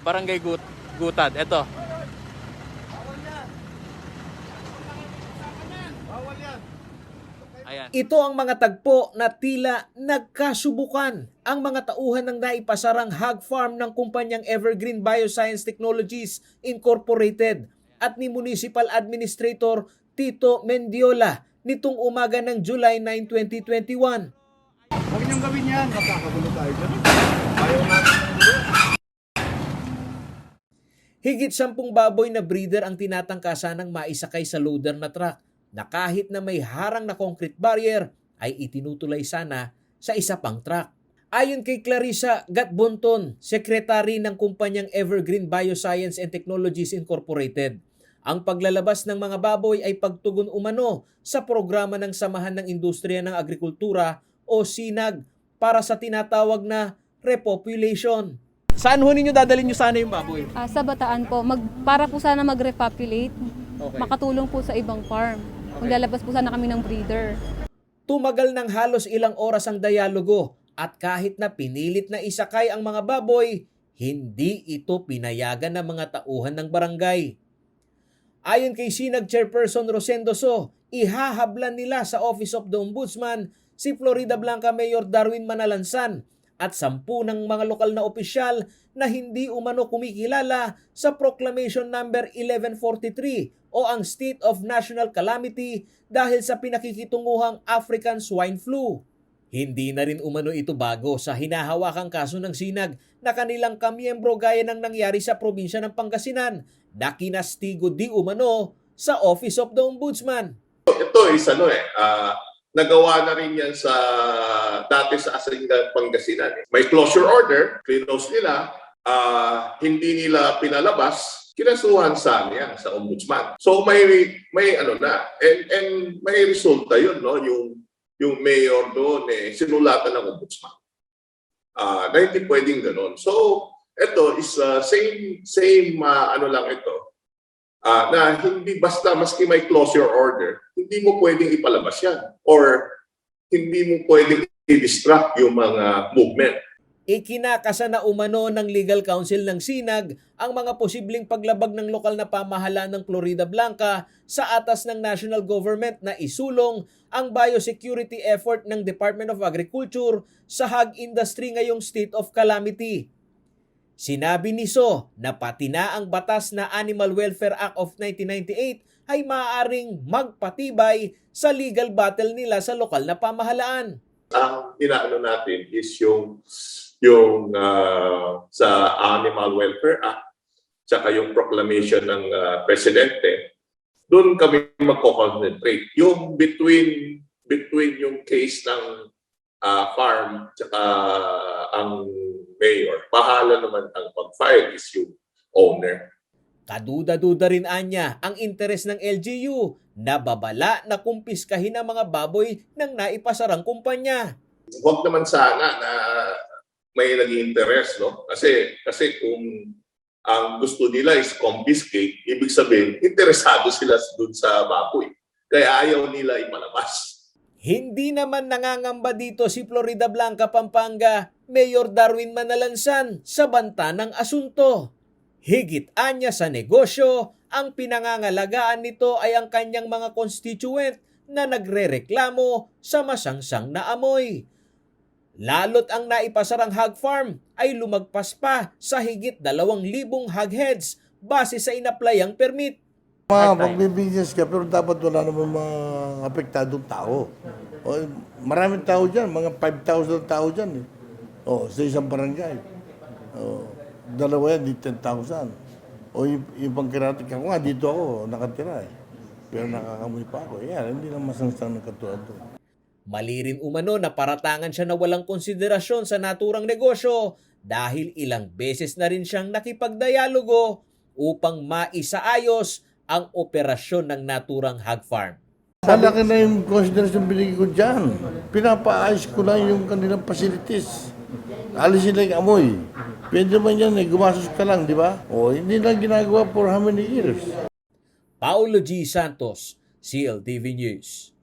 Barangay Gutad. Ito. Ayan. Ito ang mga tagpo na tila nagkasubukan. Ang mga tauhan ng naipasarang hog farm ng kumpanyang Evergreen Bioscience Technologies Incorporated at ni Municipal Administrator Tito Mendiola nitong umaga ng July 9, 2021. Huwag niyong gawin yan. Magkakagulo tayo dyan. Ayaw natin ng gulo. Higit 10 baboy na breeder ang tinatangkasan ng maisakay sa loader na truck na kahit na may harang na concrete barrier ay itinutulay sana sa isa pang truck. Ayon kay Clarissa Gatbonton, sekretary ng kumpanyang Evergreen Bioscience and Technologies Incorporated, ang paglalabas ng mga baboy ay pagtugon umano sa programa ng Samahan ng Industriya ng Agrikultura o SINAG para sa tinatawag na repopulation. Saan ho ninyo dadalhin nyo sana yung baboy? Sa Bataan po, para po sana mag-repopulate, Okay. makatulong po sa ibang farm. Maglalabas po sana kami ng breeder. Tumagal ng halos ilang oras ang dialogo at kahit na pinilit na isakay ang mga baboy, hindi ito pinayagan ng mga tauhan ng barangay. Ayon kay SINAG Chairperson Rosendo So, ihahablan nila sa Office of the Ombudsman si Florida Blanca Mayor Darwin Manalansan at 10 ng mga lokal na opisyal na hindi umano kumikilala sa Proclamation Number 1143 o ang State of National Calamity dahil sa pinakikitunguhang African Swine Flu. Hindi na rin umano ito bago sa hinahawakang kaso ng SINAG na kanilang kamiyembro gaya ng nangyari sa probinsya ng Pangasinan na kinastigo di umano sa Office of the Ombudsman. Ito is nagawa na rin yan sa dati sa Asingan, Pangasinan. May closure order, close nila, hindi nila pinalabas, kinasuhan sa niya sa ombudsman. So may and may resulta yun, no? Yung mayor doon sinulatan ng ombudsman. Na hindi pwedeng gano'n. So ito is same lang ito. Na hindi basta maski may closure order, hindi mo pwedeng ipalabas yan or hindi mo pwedeng i-distract yung mga movement. Ikinakasa na umano ng Legal Counsel ng SINAG ang mga posibleng paglabag ng lokal na pamahalaan ng Florida Blanca sa atas ng national government na isulong ang biosecurity effort ng Department of Agriculture sa hog industry ngayong state of calamity. Sinabi ni So na pati na ang batas na Animal Welfare Act of 1998 ay maaaring magpatibay sa legal battle nila sa lokal na pamahalaan. Ang inaano natin is yung sa Animal Welfare Act saka yung proclamation ng presidente, doon kami magko-concentrate. Yung between yung case ng farm saka ang mayor, bahala naman ang pag-file is yung owner. Kaduda-duda rin anya ang interes ng LGU na babala na kumpiskahin ang mga baboy ng naipasarang kumpanya. Huwag naman sana na may naging interest, no? Kasi kung ang gusto nila is confiscate, ibig sabihin, interesado sila dun sa baboy. Kaya ayaw nila ipalabas. Hindi naman nangangamba dito si Florida Blanca, Pampanga, Mayor Darwin Manalansan sa banta ng asunto. Higit anya sa negosyo, ang pinangangalagaan nito ay ang kanyang mga constituent na nagrereklamo sa masangsang na amoy. Lalo't ang naipasarang hog farm ay lumagpas pa sa higit 2,000 hog heads base sa inaplayang permit. Magbibusiness ka pero dapat wala naman mga apektadong tao. Maraming tao dyan, mga 5,000 tao dyan. Sa isang barangay. Dalawa yan, di 10,000. Yung pangkiratik ako nga, dito ako nakatira . Pero nakakamoy pa ako. Yan, hindi lang masangsang nakatulad doon. Mali rin umano na paratangan siya na walang konsiderasyon sa naturang negosyo dahil ilang beses na rin siyang nakipagdialogo upang maisaayos ang operasyon ng naturang hog farm. Malaki na yung konsiderasyon binigay ko dyan. Pinapaayos ko lang yung kanilang facilities. Alisin lang yung amoy. Pwede man yan, gumasos ka lang, di ba? Hindi lang ginagawa for how many years? Paulo G. Santos, CLTV News.